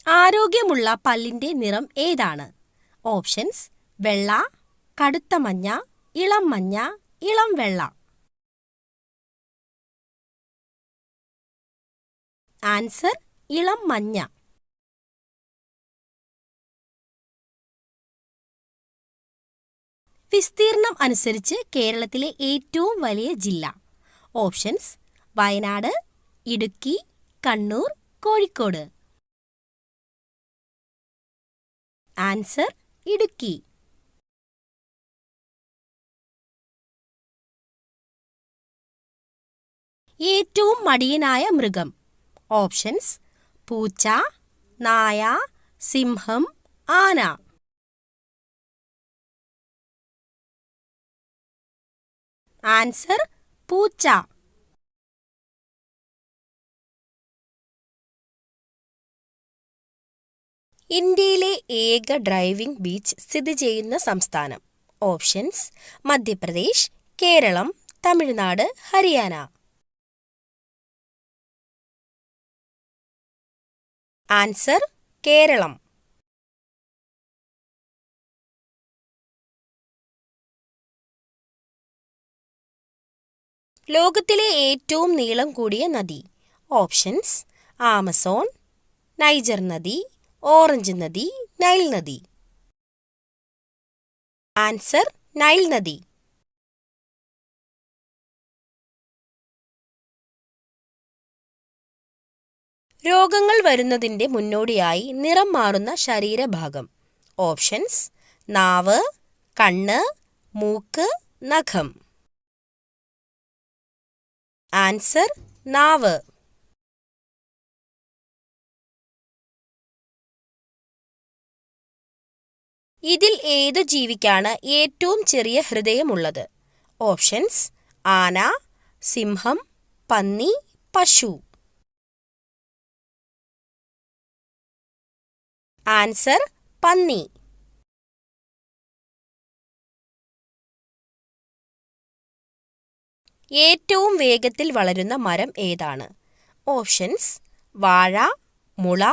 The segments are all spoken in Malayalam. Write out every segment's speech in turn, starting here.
ആരോഗ്യമുള്ള പല്ലിന്റെ നിറം ഏതാണ്? ഓപ്ഷൻസ്: വെള്ള, കടുത്ത മഞ്ഞ, ഇളം മഞ്ഞ, ഇളം വെള്ള. ആൻസർ: ഇളം മഞ്ഞ. വിസ്തീർണം അനുസരിച്ച് കേരളത്തിലെ ഏറ്റവും വലിയ ജില്ല. ഓപ്ഷൻസ്: വയനാട്, ഇടുക്കി, കണ്ണൂർ, കോഴിക്കോട്. ആൻസർ: ഇടുക്കി. ഏറ്റവും മടിയനായ മൃഗം. ഓപ്ഷൻസ്: പൂച്ച, നായ, സിംഹം, ആന. ആൻസർ: പൂച്ച. ഇന്ത്യയിലെ ഏക ഡ്രൈവിംഗ് ബീച്ച് സ്ഥിതി ചെയ്യുന്ന സംസ്ഥാനം. ഓപ്ഷൻസ്: മധ്യപ്രദേശ്, കേരളം, തമിഴ്നാട്, ഹരിയാന. ആൻസർ: കേരളം. ലോകത്തിലെ ഏറ്റവും നീളം കൂടിയ നദി. ഓപ്ഷൻസ്: ആമസോൺ, നൈജർ നദി, ഓറഞ്ച് നദി, നൈൽ നദി. ആൻസർ: നൈൽ നദി. രോഗങ്ങൾ വരുന്നതിന്റെ മുന്നോടിയായി നിറം മാറുന്ന ശരീരഭാഗം. ഓപ്ഷൻസ്: നാവ്, കണ്ണ്, മൂക്ക്, നഖം. ആൻസർ: നാവ്. ഇതിൽ ഏതു ജീവിക്കാണ് ഏറ്റവും ചെറിയ ഹൃദയമുള്ളത്? ഓപ്ഷൻസ്: ആന, സിംഹം, പന്നി, പശു. ആൻസർ: പന്നി. ഏറ്റവും വേഗത്തിൽ വളരുന്ന മരം ഏതാണ്? ഓപ്ഷൻസ്: വാഴ, മുള,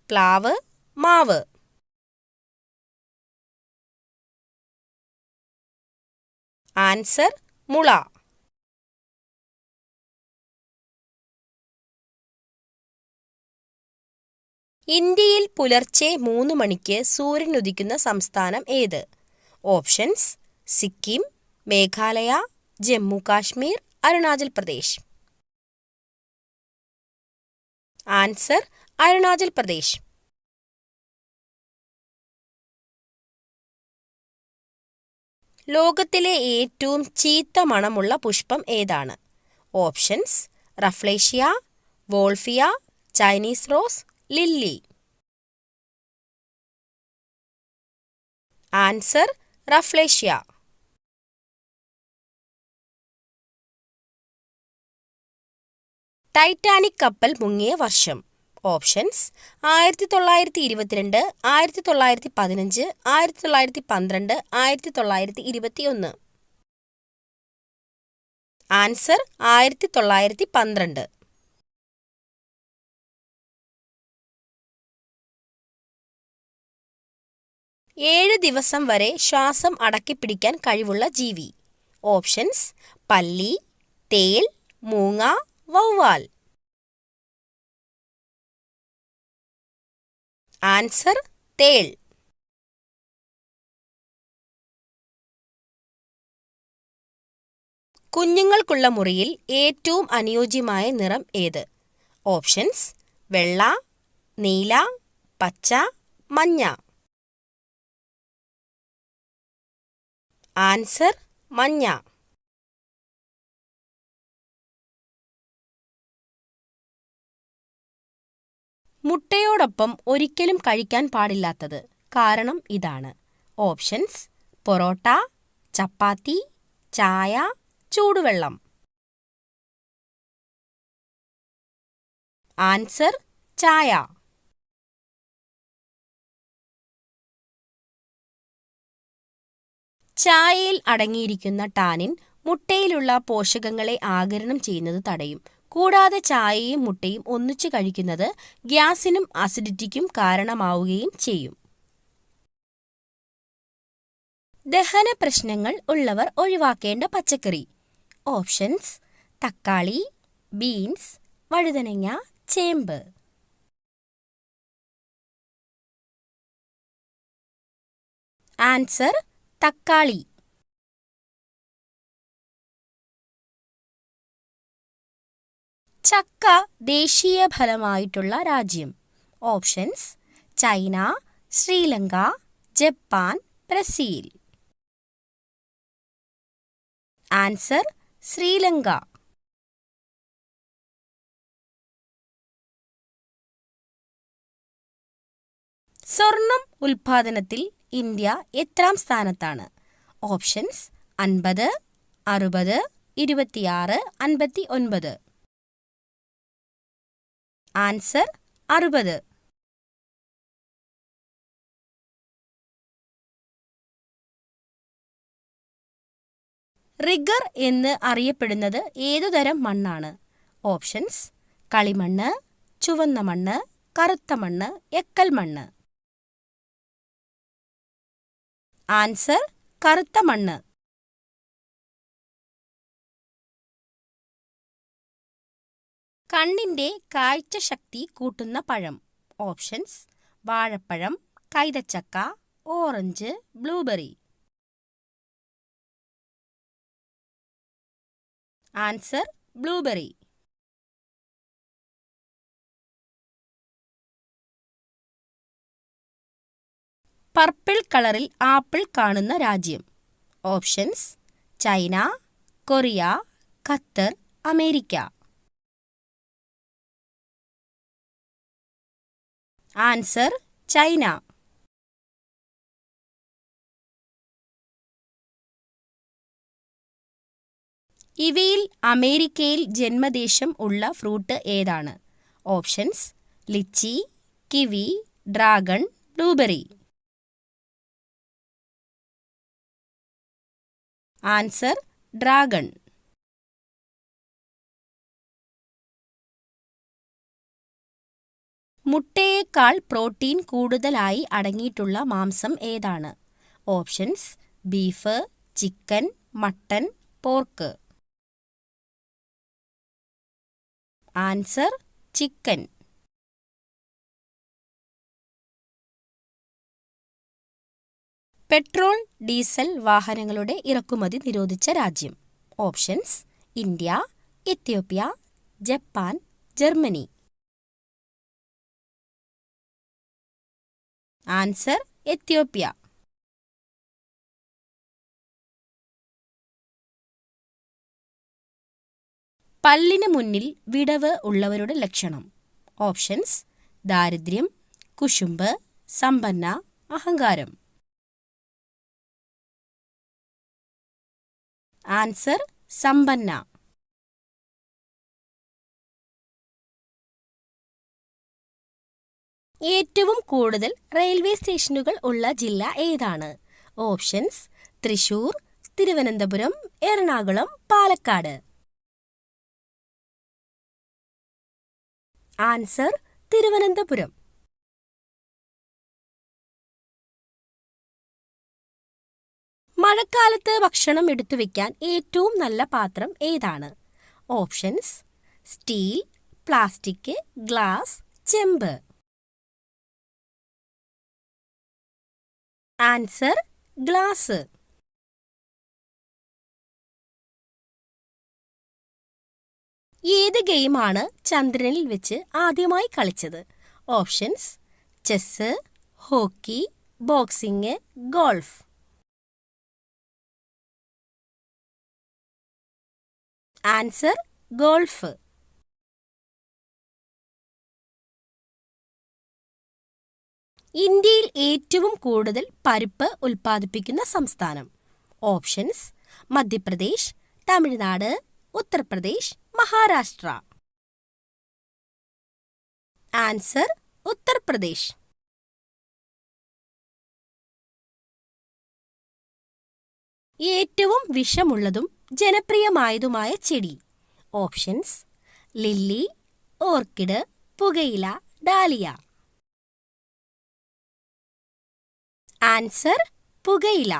പ്ലാവ്, മാവ്. ആൻസർ: മുള. ഇന്ത്യയിൽ പുലർച്ചെ 3 മണിക്ക് സൂര്യൻ ഉദിക്കുന്ന സംസ്ഥാനം ഏത്? ഓപ്ഷൻസ്: സിക്കിം, മേഘാലയ, ജമ്മു കാശ്മീർ, അരുണാചൽ പ്രദേശ്. ആൻസർ: അരുണാചൽ പ്രദേശ്. ലോകത്തിലെ ഏറ്റവും ചീത്ത മണമുള്ള പുഷ്പം ഏതാണ്? Options: rafflesia, wolffia, Chinese rose, lily. Answer: rafflesia. Titanic കപ്പൽ മുങ്ങിയ വർഷം. ഓപ്ഷൻസ്: 1922, 1915, 1912, 1921. ആൻസർ: 1912. ഏഴ് ദിവസം വരെ ശ്വാസം അടക്കിപ്പിടിക്കാൻ കഴിവുള്ള ജീവി. ഓപ്ഷൻസ്: പല്ലി, തേൾ, മൂങ്ങ, വവ്വാൽ. ആൻസർ: തേൾ. കുഞ്ഞുങ്ങൾക്കുള്ള മുറിയിൽ ഏറ്റവും അനുയോജ്യമായ നിറം ഏത്? ഓപ്ഷൻസ്: വെള്ള, നീല, പച്ച, മഞ്ഞ. ആൻസർ: മഞ്ഞ. മുട്ടയോടൊപ്പം ഒരിക്കലും കഴിക്കാൻ പാടില്ലാത്തത്. കാരണം ഇതാണ്. ഓപ്ഷൻസ്: പൊറോട്ട, ചപ്പാത്തി, ചായ, ചൂടുവെള്ളം. ആൻസർ: ചായ. ചായയിൽ അടങ്ങിയിരിക്കുന്ന ടാനിൻ മുട്ടയിലുള്ള പോഷകങ്ങളെ ആഗിരണം ചെയ്യുന്നത് തടയും. കൂടാതെ ചായയും മുട്ടയും ഒന്നിച്ചു കഴിക്കുന്നത് ഗ്യാസിനും അസിഡിറ്റിക്കും കാരണമാവുകയും ചെയ്യും. ദഹന പ്രശ്നങ്ങൾ ഉള്ളവർ ഒഴിവാക്കേണ്ട പച്ചക്കറി. ഓപ്ഷൻസ്: തക്കാളി, ബീൻസ്, വഴുതനങ്ങ, ചേമ്പ്. ആൻസർ: തക്കാളി. ചക്ക ദേശീയ ഫലമായിട്ടുള്ള രാജ്യം. Options: China, Sri Lanka, Japan, Brazil. Answer: Sri Lanka. സ്വർണം ഉൽപാദനത്തിൽ ഇന്ത്യ എത്രാം സ്ഥാനത്താണ്? ഓപ്ഷൻസ്: 50, 60, 26, 59. ആൻസർ: 60. റിഗർ എന്ന് അറിയപ്പെടുന്നത് ഏതുതരം മണ്ണാണ്? ഓപ്ഷൻസ്: കളിമണ്ണ്, ചുവന്ന മണ്ണ്, കറുത്ത മണ്ണ്, എക്കൽ മണ്ണ്. ആൻസർ: കറുത്ത മണ്ണ്. കണ്ണിന്റെ കാഴ്ചശക്തി കൂട്ടുന്ന പഴം. ഓപ്ഷൻസ്: വാഴപ്പഴം, കൈതച്ചക്ക, orange, blueberry. Answer: blueberry. Purple കളറിൽ ആപ്പിൾ കാണുന്ന രാജ്യം. Options: China, Korea, Qatar, America. Answer: China. ഇവയിൽ അമേരിക്കയിൽ ജന്മദേശം ഉള്ള ഫ്രൂട്ട് ഏതാണ്? Options: litchi, kiwi, dragon, blueberry. Answer: dragon. മുട്ടയേക്കാൾ പ്രോട്ടീൻ കൂടുതലായി അടങ്ങിയിട്ടുള്ള മാംസം ഏതാണ്? Options: beef, chicken, mutton, pork. Answer: chicken. Petrol, diesel വാഹനങ്ങളുടെ ഇറക്കുമതി നിരോധിച്ച രാജ്യം. Options: India, Ethiopia, Japan, Germany. Answer: Ethiopia. പല്ലിന് മുന്നിൽ വിടവ് ഉള്ളവരുടെ ലക്ഷണം. ഓപ്ഷൻസ്: ദാരിദ്ര്യം, കുശുമ്പ്, സമ്പന്ന, അഹങ്കാരം. ആൻസർ: സമ്പന്ന. ഏറ്റവും കൂടുതൽ റെയിൽവേ സ്റ്റേഷനുകൾ ഉള്ള ജില്ല ഏതാണ്? ഓപ്ഷൻസ്: തൃശൂർ, തിരുവനന്തപുരം, എറണാകുളം, പാലക്കാട്. ആൻസർ: തിരുവനന്തപുരം. മഴക്കാലത്ത് ഭക്ഷണം എടുത്തു വെക്കാൻ ഏറ്റവും നല്ല പാത്രം ഏതാണ്? ഓപ്ഷൻസ്: സ്റ്റീൽ, പ്ലാസ്റ്റിക്, ഗ്ലാസ്, ചെമ്പ്. Answer: glass. ഏത് ഗെയിമാണ് ചന്ദ്രനിൽ വെച്ച് ആദ്യമായി കളിച്ചത്? Options: chess, hockey, boxing, golf. Answer: golf. ഇന്ത്യയിൽ ഏറ്റവും കൂടുതൽ പരിപ്പ് ഉൽപ്പാദിപ്പിക്കുന്ന സംസ്ഥാനം. ഓപ്ഷൻസ്: മധ്യപ്രദേശ്, തമിഴ്നാട്, ഉത്തർപ്രദേശ്, മഹാരാഷ്ട്ര. ആൻസർ: ഉത്തർപ്രദേശ്. ഏറ്റവും വിഷമുള്ളതും ജനപ്രിയമായതുമായ ചെടി. ഓപ്ഷൻസ്: ലില്ലി, ഓർക്കിഡ്, പുകയില, ഡാലിയ. ആൻസർ പുകയില.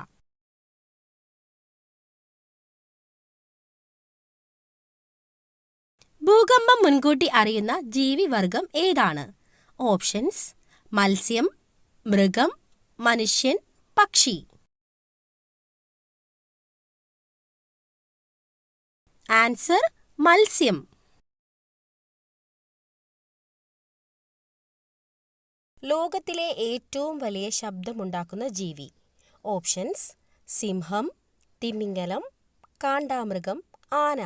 ഭൂകമ്പം മുൻകൂട്ടി അറിയുന്ന ജീവിവർഗം ഏതാണ്? ഓപ്ഷൻസ്: മത്സ്യം, മൃഗം, മനുഷ്യൻ, പക്ഷി. ആൻസർ മത്സ്യം. ലോകത്തിലെ ഏറ്റവും വലിയ ശബ്ദമുണ്ടാക്കുന്ന ജീവി. ഓപ്ഷൻസ്: സിംഹം, തിമിംഗലം, കാണ്ടാമൃഗം, ആന.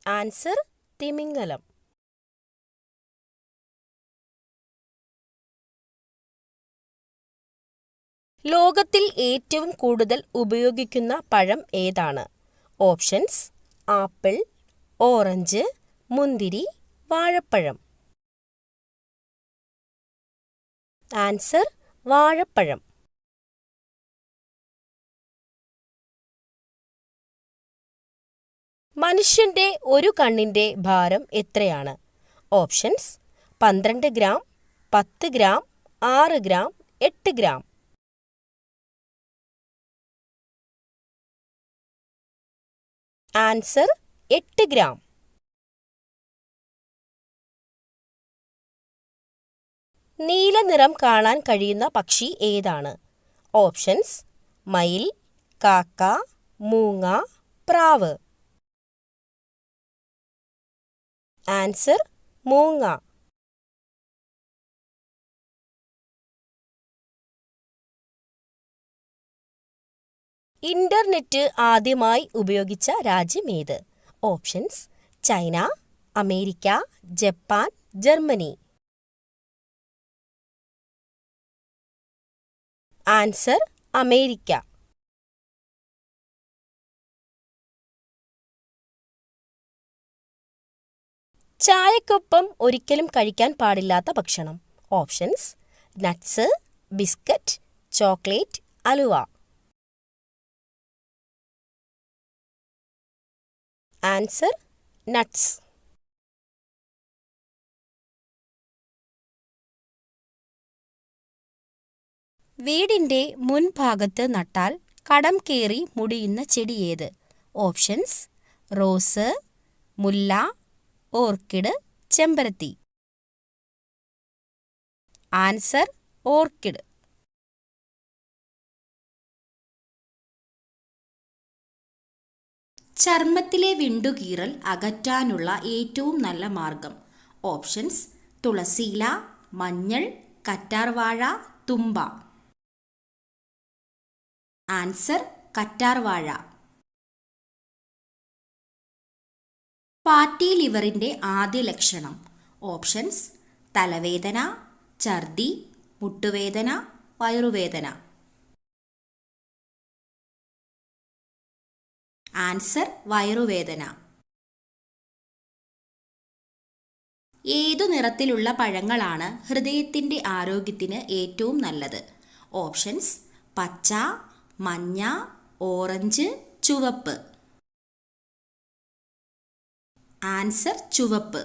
ആൻസർ തിമിംഗലം. ലോകത്തിൽ ഏറ്റവും കൂടുതൽ ഉപയോഗിക്കുന്ന പഴം ഏതാണ്? ഓപ്ഷൻസ്: ആപ്പിൾ, ഓറഞ്ച്, മുന്തിരി, വാഴപ്പഴം. ആൻസർ വാഴപ്പഴം. മനുഷ്യന്റെ ഒരു കണ്ണിന്റെ ഭാരം എത്രയാണ്? Options: 12 gram, 10 gram, 6 gram, 8 gram. Answer 8 gram. നീല നിറം കാണാൻ കഴിയുന്ന പക്ഷി ഏതാണ്? ഓപ്ഷൻസ്: മയിൽ, കാക്ക, മൂങ്ങ, പ്രാവ്. ആൻസർ മൂങ്ങ. ഇന്റർനെറ്റ് ആദ്യമായി ഉപയോഗിച്ച രാജ്യം ഏത്? Options: China, America, Japan, Germany. Answer America. ചായക്കൊപ്പം ഒരിക്കലും കഴിക്കാൻ പാടില്ലാത്ത ഭക്ഷണം. Options: nuts, biscuit, chocolate, halwa. Answer nuts. വീടിന്റെ മുൻഭാഗത്ത് നട്ടാൽ കടം കയറി മുടിയുന്ന ചെടി ഏത്? ഓപ്ഷൻസ്: റോസ്, മുല്ല, ഓർക്കിഡ്, ചെമ്പരത്തി. Answer orchid. ചർമ്മത്തിലെ വിണ്ടുകീറൽ അകറ്റാനുള്ള ഏറ്റവും നല്ല മാർഗം. ഓപ്ഷൻസ്: തുളസിയില, മഞ്ഞൾ, കറ്റാർവാഴ, തുമ്പ. ആൻസർ കറ്റാർവാഴ. ഫാറ്റി ലിവറിന്റെ ആദ്യ ലക്ഷണം. ഓപ്ഷൻസ്: തലവേദന, ഛർദി, മുട്ടുവേദന, വയറുവേദന. ആൻസർ വയറുവേദന. ഏതു നിറത്തിലുള്ള പഴങ്ങളാണ് ഹൃദയത്തിന്റെ ആരോഗ്യത്തിന് ഏറ്റവും നല്ലത്? ഓപ്ഷൻസ്: പച്ച, മഞ്ഞ, ഓറഞ്ച്, ചുവപ്പ്. ആൻസർ ചുവപ്പ്.